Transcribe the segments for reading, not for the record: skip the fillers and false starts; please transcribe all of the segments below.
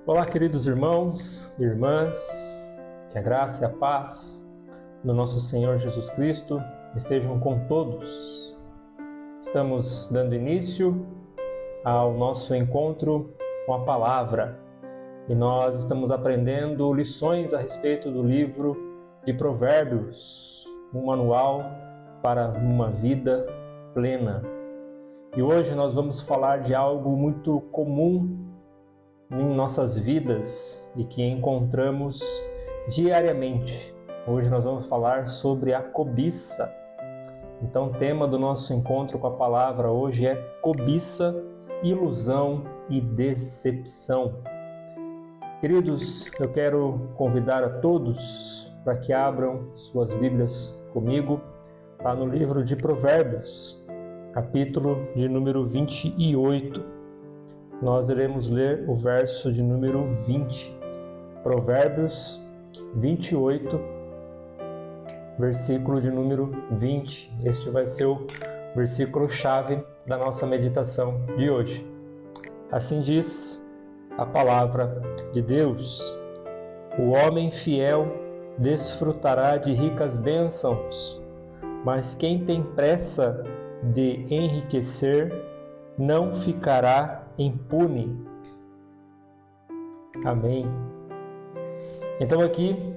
Olá, queridos irmãos e irmãs, que a graça e a paz do nosso Senhor Jesus Cristo estejam com todos. Estamos dando início ao nosso encontro com a Palavra e nós estamos aprendendo lições a respeito do livro de Provérbios, um manual para uma vida plena. E hoje nós vamos falar de algo muito comum em nossas vidas e que encontramos diariamente. Hoje nós vamos falar sobre a cobiça. Então, o tema do nosso encontro com a palavra hoje é cobiça, ilusão e decepção. Queridos, eu quero convidar a todos para que abram suas Bíblias comigo, lá no livro de Provérbios, capítulo de número 28. Nós iremos ler o verso de número 20, Provérbios 28, versículo de número 20. Este vai ser o versículo-chave da nossa meditação de hoje. Assim diz a palavra de Deus: o homem fiel desfrutará de ricas bênçãos, mas quem tem pressa de enriquecer não ficará impune. Amém. Então aqui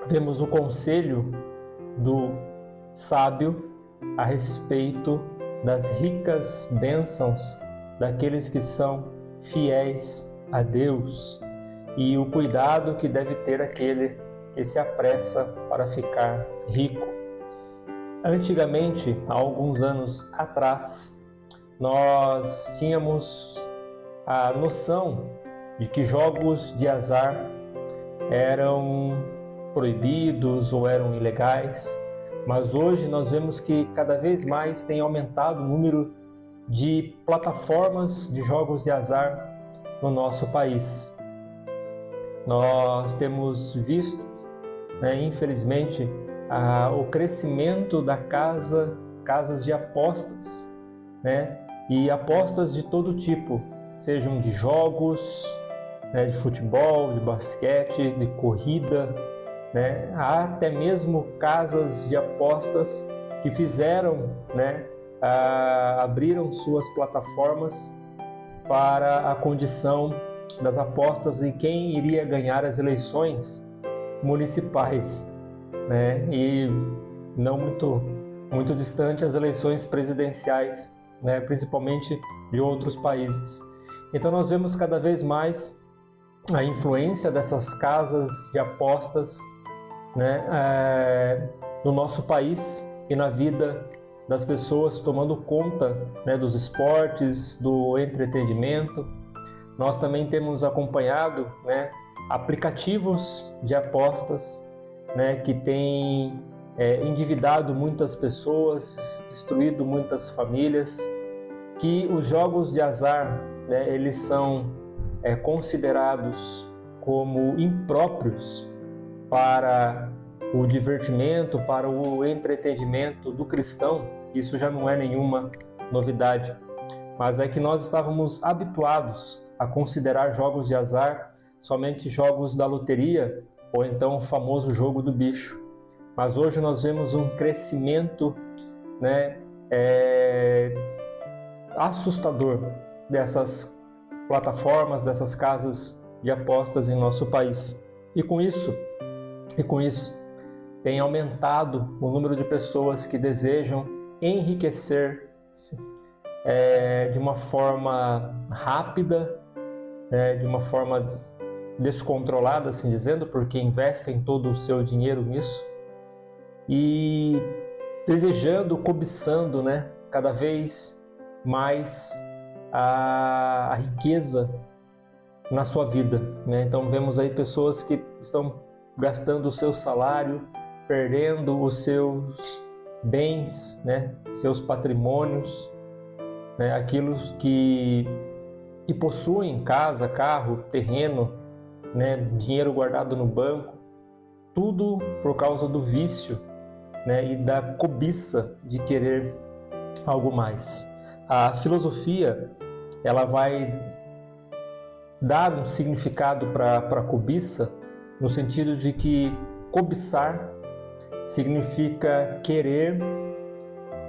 vemos o conselho do sábio a respeito das ricas bênçãos daqueles que são fiéis a Deus e o cuidado que deve ter aquele que se apressa para ficar rico. Antigamente, há alguns anos atrás, nós tínhamos a noção de que jogos de azar eram proibidos ou eram ilegais, mas hoje nós vemos que cada vez mais tem aumentado o número de plataformas de jogos de azar no nosso país. Nós temos visto, infelizmente, o crescimento da casas de apostas, e apostas de todo tipo, sejam de jogos, de futebol, de basquete, de corrida, há até mesmo casas de apostas que fizeram, abriram suas plataformas para a condição das apostas de quem iria ganhar as eleições municipais, e não muito distante as eleições presidenciais, principalmente de outros países. Então nós vemos cada vez mais a influência dessas casas de apostas no nosso país e na vida das pessoas, tomando conta dos esportes, do entretenimento. Nós também temos acompanhado aplicativos de apostas que têm endividado muitas pessoas, destruído muitas famílias, que os jogos de azar, eles são considerados como impróprios para o divertimento, para o entretenimento do cristão. Isso já não é nenhuma novidade, mas é que nós estávamos habituados a considerar jogos de azar somente jogos da loteria ou então o famoso jogo do bicho. Mas hoje nós vemos um crescimento assustador dessas plataformas, dessas casas de apostas em nosso país. E com isso tem aumentado o número de pessoas que desejam enriquecer-se de uma forma rápida, de uma forma descontrolada, assim dizendo, porque investem todo o seu dinheiro nisso e desejando, cobiçando, cada vez mais a riqueza na sua vida, Então vemos aí pessoas que estão gastando o seu salário, perdendo os seus bens, seus patrimônios, aquilo que possuem, casa, carro, terreno, dinheiro guardado no banco, tudo por causa do vício, e da cobiça de querer algo mais. A filosofia, ela vai dar um significado para a cobiça, no sentido de que cobiçar significa querer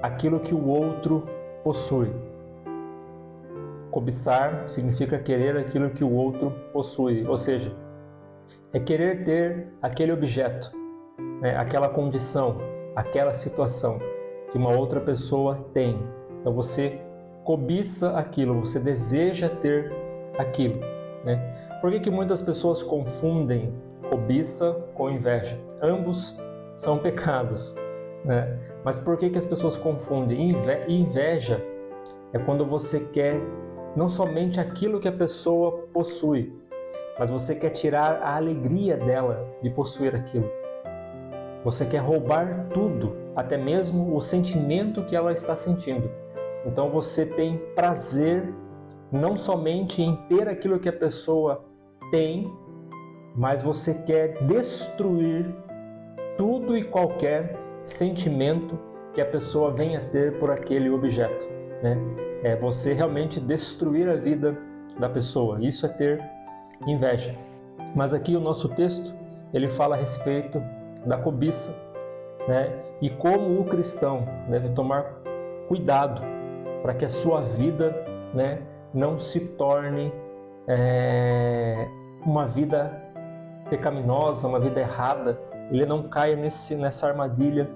aquilo que o outro possui. Cobiçar significa querer aquilo que o outro possui, ou seja, é querer ter aquele objeto, né, aquela condição, aquela situação que uma outra pessoa tem. Então você cobiça aquilo, você deseja ter aquilo, né? Por que muitas pessoas confundem cobiça com inveja? Ambos são pecados, né? Mas por que as pessoas confundem? Inveja é quando você quer não somente aquilo que a pessoa possui, mas você quer tirar a alegria dela de possuir aquilo. Você quer roubar tudo, até mesmo o sentimento que ela está sentindo. Então você tem prazer não somente em ter aquilo que a pessoa tem, mas você quer destruir tudo e qualquer sentimento que a pessoa venha ter por aquele objeto, né? É você realmente destruir a vida da pessoa. Isso é ter inveja. Mas aqui o nosso texto, ele fala a respeito da cobiça, né? E como o cristão deve tomar cuidado para que a sua vida, né, não se torne uma vida pecaminosa, uma vida errada. Ele não caia nessa armadilha,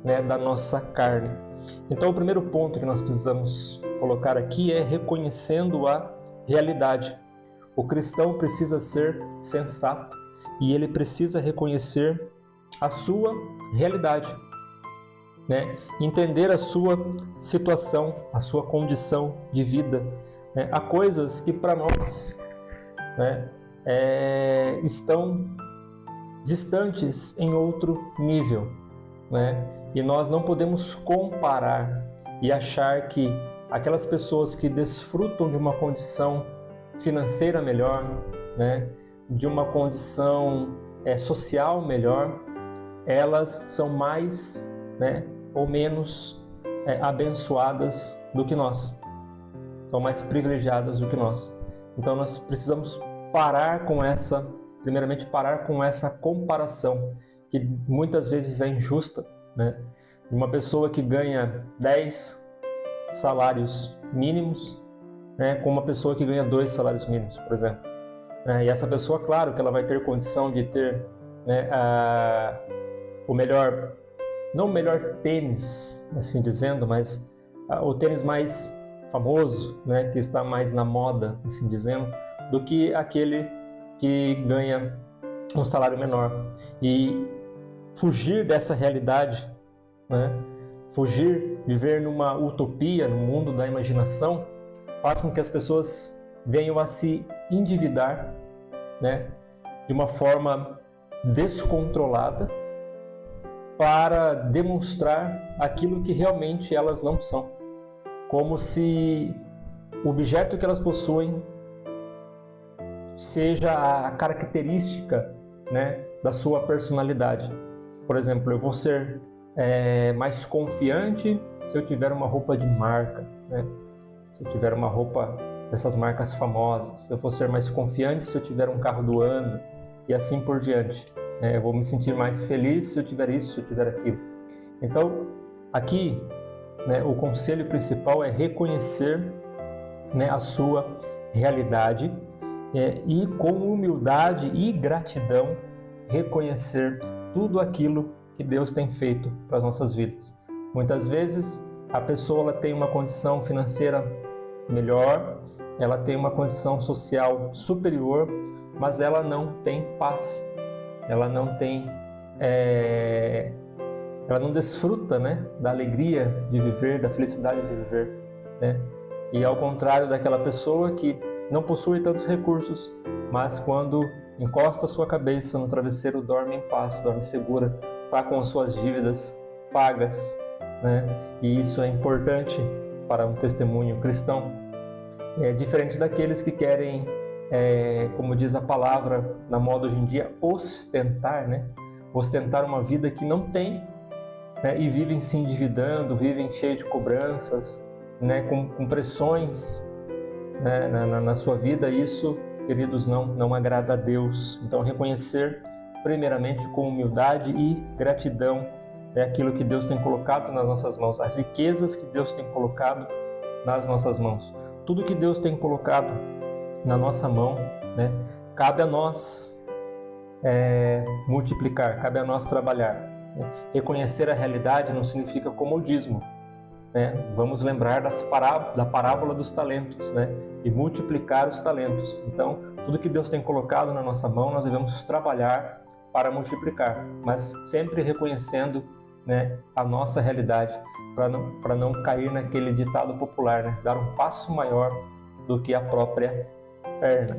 né, da nossa carne. Então o primeiro ponto que nós precisamos colocar aqui é reconhecendo a realidade. O cristão precisa ser sensato e ele precisa reconhecer a sua realidade, né? Entender a sua situação, a sua condição de vida, né? Há coisas que para nós, né, estão distantes em outro nível, né? E nós não podemos comparar e achar que aquelas pessoas que desfrutam de uma condição financeira melhor, né, de uma condição social melhor, elas são mais, né, ou menos abençoadas do que nós, são mais privilegiadas do que nós. Então nós precisamos primeiramente parar com essa comparação, que muitas vezes é injusta, né? Uma pessoa que ganha 10 salários mínimos, né, com uma pessoa que ganha 2 salários mínimos, por exemplo. E essa pessoa, claro que ela vai ter condição de ter, né, o melhor, não o melhor tênis, assim dizendo, mas o tênis mais famoso, né, que está mais na moda, assim dizendo, do que aquele que ganha um salário menor. E fugir dessa realidade, né, viver numa utopia, no mundo da imaginação, faz com que as pessoas venham a se endividar, né, de uma forma descontrolada para demonstrar aquilo que realmente elas não são, como se o objeto que elas possuem seja a característica, né, da sua personalidade. Por exemplo, eu vou ser mais confiante se eu tiver uma roupa de marca, né? Se eu tiver uma roupa dessas marcas famosas. Eu vou ser mais confiante se eu tiver um carro do ano e assim por diante. Eu vou me sentir mais feliz se eu tiver isso, se eu tiver aquilo. Então, aqui, né, o conselho principal é reconhecer, né, a sua realidade e com humildade e gratidão reconhecer tudo aquilo que Deus tem feito para as nossas vidas. Muitas vezes a pessoa ela tem uma condição financeira melhor, ela tem uma condição social superior, mas ela não tem paz, ela não desfruta, né, da alegria de viver, da felicidade de viver, né? E ao contrário daquela pessoa que não possui tantos recursos, mas quando encosta a sua cabeça no travesseiro dorme em paz, dorme segura, está com as suas dívidas pagas, né? E isso é importante para um testemunho cristão. É diferente daqueles que querem, como diz a palavra na moda hoje em dia, ostentar, né? Ostentar uma vida que não tem, né? E vivem se endividando, vivem cheios de cobranças, né? Com pressões, né, na sua vida. Isso queridos, não agrada a Deus. Então, reconhecer primeiramente com humildade e gratidão aquilo que Deus tem colocado nas nossas mãos, as riquezas que Deus tem colocado nas nossas mãos. Tudo que Deus tem colocado na nossa mão, né, cabe a nós multiplicar, cabe a nós trabalhar. Reconhecer a realidade não significa comodismo. Vamos lembrar da parábola dos talentos, e multiplicar os talentos. Então, tudo que Deus tem colocado na nossa mão, nós devemos trabalhar para multiplicar, mas sempre reconhecendo a nossa realidade, para não cair naquele ditado popular, dar um passo maior do que a própria perna.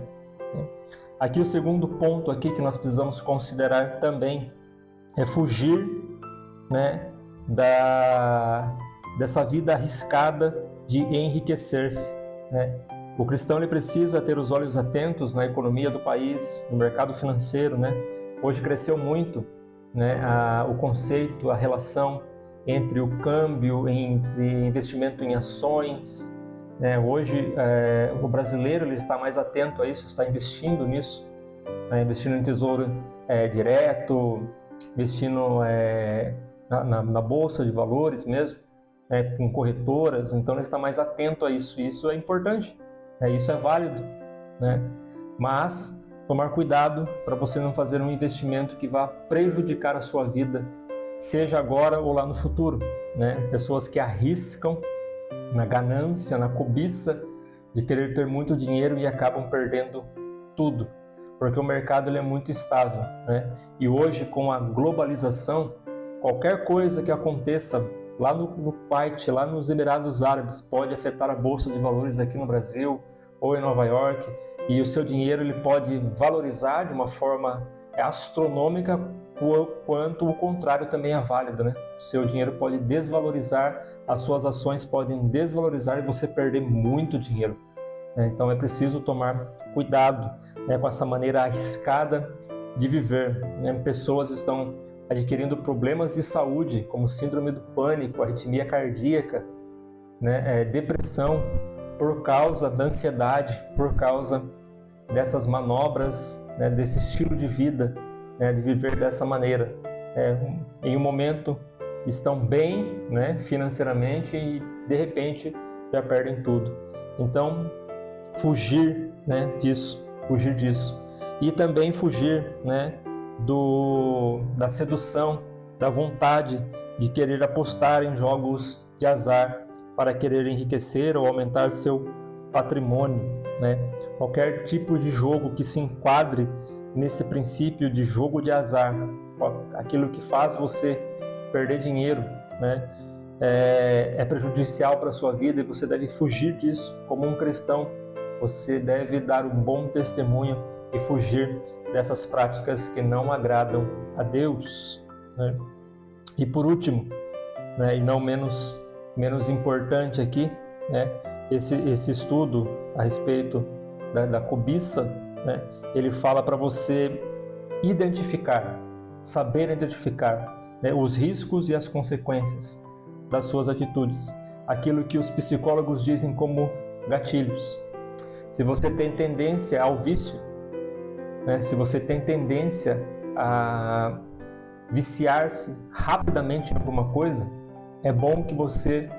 Aqui o segundo ponto aqui que nós precisamos considerar também é fugir dessa vida arriscada de enriquecer-se. O cristão ele precisa ter os olhos atentos na economia do país, no mercado financeiro. Hoje cresceu muito o conceito, a relação entre o câmbio, entre investimento em ações. Hoje o brasileiro ele está mais atento a isso, está investindo nisso, investindo em tesouro direto, investindo na bolsa de valores mesmo, com corretoras. Então ele está mais atento a isso. Isso é importante, isso é válido, mas tomar cuidado para você não fazer um investimento que vá prejudicar a sua vida, seja agora ou lá no futuro. Pessoas que arriscam na ganância, na cobiça de querer ter muito dinheiro e acabam perdendo tudo, porque o mercado ele é muito estável. E hoje, com a globalização, qualquer coisa que aconteça lá no Kuwait, lá nos Emirados Árabes, pode afetar a Bolsa de Valores aqui no Brasil ou em Nova York, e o seu dinheiro ele pode valorizar de uma forma astronômica, quanto o contrário também é válido. O seu dinheiro pode desvalorizar, as suas ações podem desvalorizar e você perder muito dinheiro. Então é preciso tomar cuidado com essa maneira arriscada de viver. Pessoas estão adquirindo problemas de saúde, como síndrome do pânico, arritmia cardíaca, depressão, por causa da ansiedade, por causa dessas manobras, desse estilo de vida, de viver dessa maneira. Em um momento estão bem financeiramente e de repente já perdem tudo. Então, fugir disso. E também fugir da sedução, da vontade de querer apostar em jogos de azar para querer enriquecer ou aumentar seu patrimônio. Qualquer tipo de jogo que se enquadre nesse princípio de jogo de azar, aquilo que faz você perder dinheiro, é prejudicial para a sua vida e você deve fugir disso. Como um cristão, você deve dar um bom testemunho e fugir dessas práticas que não agradam a Deus. E por último, e não menos importante aqui, esse estudo a respeito da cobiça, ele fala para você saber identificar os riscos e as consequências das suas atitudes, aquilo que os psicólogos dizem como gatilhos. Se você tem tendência ao vício, se você tem tendência a viciar-se rapidamente em alguma coisa, é bom que você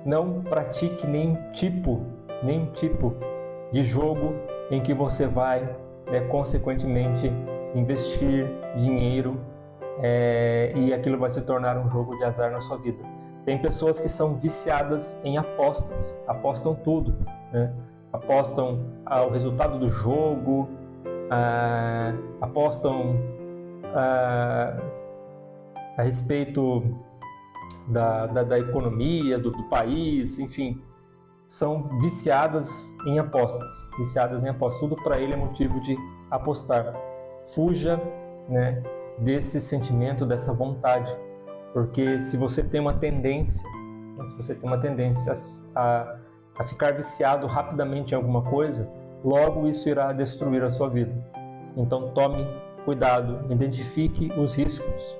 não pratique nenhum tipo de jogo em que você vai, consequentemente, investir dinheiro e aquilo vai se tornar um jogo de azar na sua vida. Tem pessoas que são viciadas em apostas, apostam tudo, apostam ao resultado do jogo, apostam a respeito da economia, do país, enfim, são viciadas em apostas. Tudo para ele é motivo de apostar. Fuja, desse sentimento, dessa vontade, porque se você tem uma tendência, a ficar viciado rapidamente em alguma coisa, logo isso irá destruir a sua vida. Então tome cuidado, identifique os riscos.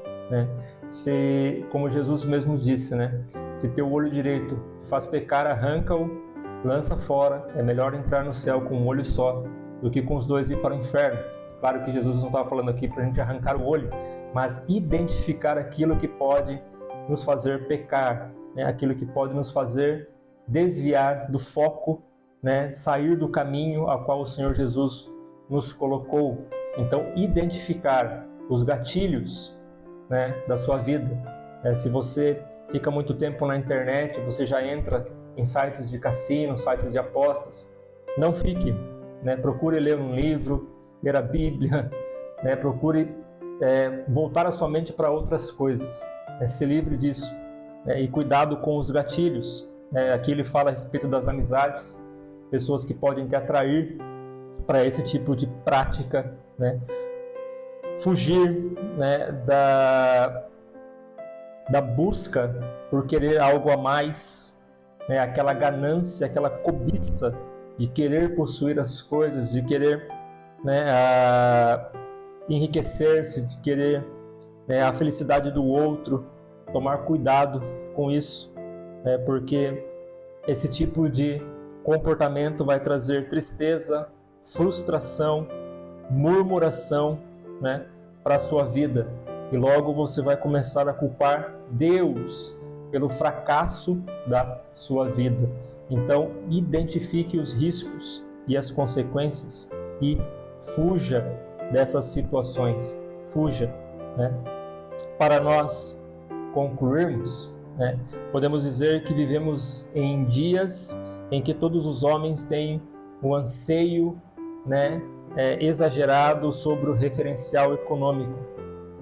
Como Jesus mesmo disse, se teu olho direito te faz pecar, arranca-o, lança fora. É melhor entrar no céu com um olho só do que com os dois ir para o inferno. Claro que Jesus não estava falando aqui para a gente arrancar o olho, mas identificar aquilo que pode nos fazer pecar, né? Aquilo que pode nos fazer desviar do foco, né? Sair do caminho a qual o Senhor Jesus nos colocou. Então, identificar os gatilhos, né, da sua vida. Se você fica muito tempo na internet, você já entra em sites de cassino, sites de apostas, não fique, né? Procure ler um livro, ler a Bíblia, né? Procure voltar a sua mente para outras coisas, se livre disso, e cuidado com os gatilhos. Aqui ele fala a respeito das amizades, pessoas que podem te atrair para esse tipo de prática, né? Fugir, né, da busca por querer algo a mais, né? Aquela ganância, aquela cobiça de querer possuir as coisas, de querer, né, enriquecer-se, de querer, né, a felicidade do outro. Tomar cuidado com isso, né? Porque esse tipo de comportamento vai trazer tristeza, frustração, murmuração, né, para a sua vida. E logo você vai começar a culpar Deus pelo fracasso da sua vida. Então, identifique os riscos e as consequências e fuja dessas situações. Fuja, né? Para nós concluirmos, né, podemos dizer que vivemos em dias em que todos os homens têm um anseio, né, exagerado sobre o referencial econômico,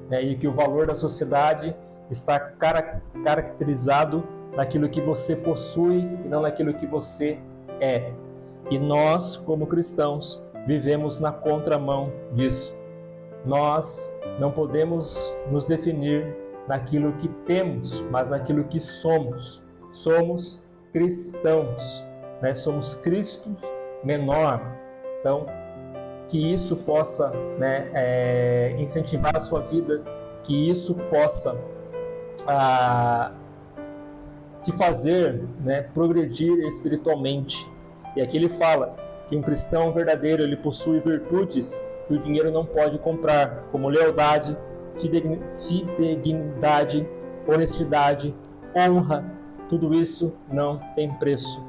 né, e que o valor da sociedade está caracterizado naquilo que você possui e não naquilo que você é. E nós, como cristãos, vivemos na contramão disso. Nós não podemos nos definir naquilo que temos, mas naquilo que somos. Somos cristãos, né? Somos Cristo menor. Então, que isso possa, né, incentivar a sua vida, que isso possa te fazer, né, progredir espiritualmente. E aqui ele fala que um cristão verdadeiro, ele possui virtudes que o dinheiro não pode comprar, como lealdade, fidedignidade, honestidade, honra. Tudo isso não tem preço.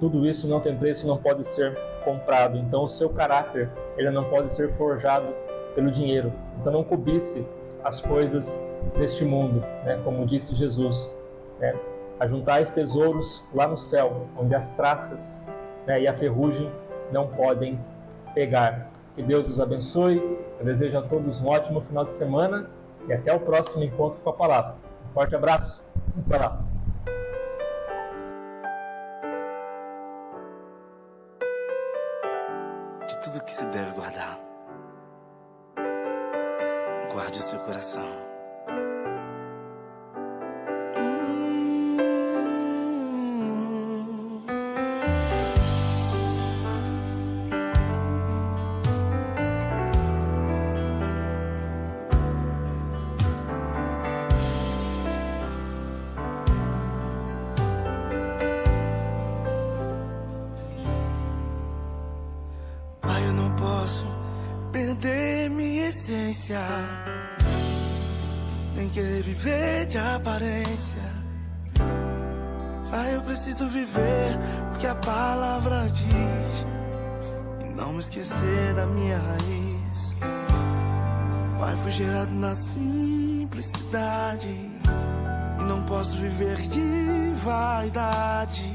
Tudo isso não tem preço, não pode ser comprado. Então o seu caráter, ele não pode ser forjado pelo dinheiro. Então não cobice as coisas deste mundo, né? Como disse Jesus, né? Ajuntais tesouros lá no céu, onde as traças, né, e a ferrugem não podem pegar. Que Deus os abençoe. Eu desejo a todos um ótimo final de semana e até o próximo encontro com a palavra. Um forte abraço e até lá. De tudo que se deve guardar, guarde o seu coração. Pai, eu não posso perder minha essência, nem querer viver de aparência. Pai, eu preciso viver o que a palavra diz e não me esquecer da minha raiz. Pai, fui gerado na simplicidade e não posso viver de vaidade.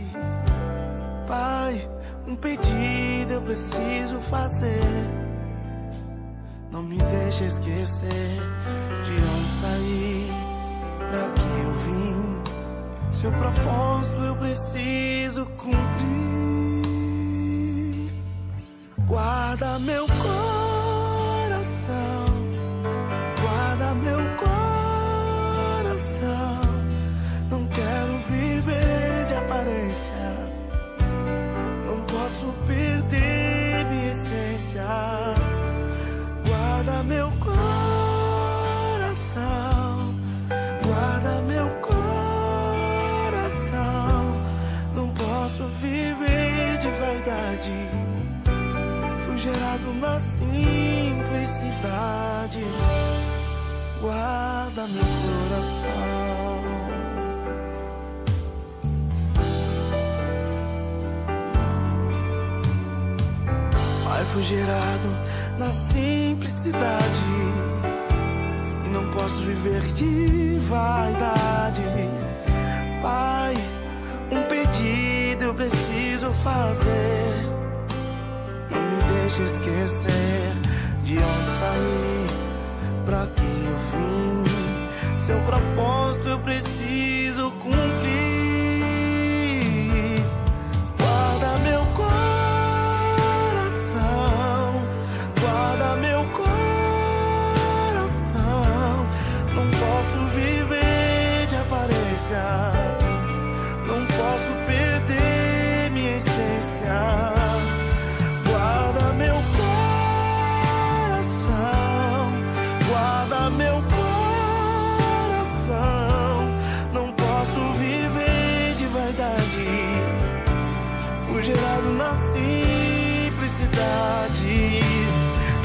Pai, um pedido eu preciso fazer, não me deixe esquecer de onde saí, pra que eu vim. Seu propósito eu preciso cumprir. Guarda meu coração, guarda meu coração. Não quero viver de aparência, não posso perder minha essência. Guarda meu coração, guarda meu coração. Não posso viver de vaidade, gerado na simplicidade. Guarda meu coração. Pai, fui gerado na simplicidade e não posso viver de vaidade. Pai, um pedido eu preciso fazer. Não me deixe esquecer de onde saí, pra que eu vim. Seu propósito eu preciso cumprir. Guarda meu coração, guarda meu coração. Não posso viver de aparência, não posso perder minha essência. Guarda meu coração, guarda meu coração. Não posso viver de vaidade. Fui gerado na simplicidade.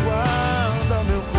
Guarda meu coração.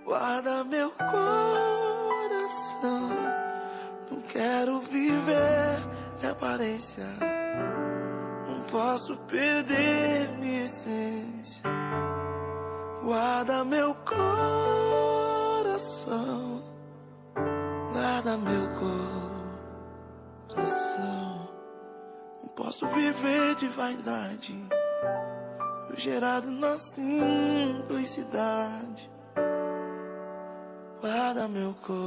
Guarda meu coração. Não quero viver de aparência, não posso perder minha essência. Guarda meu coração, guarda meu coração. Não posso viver de vaidade, fui gerado na simplicidade. Guarda meu coração.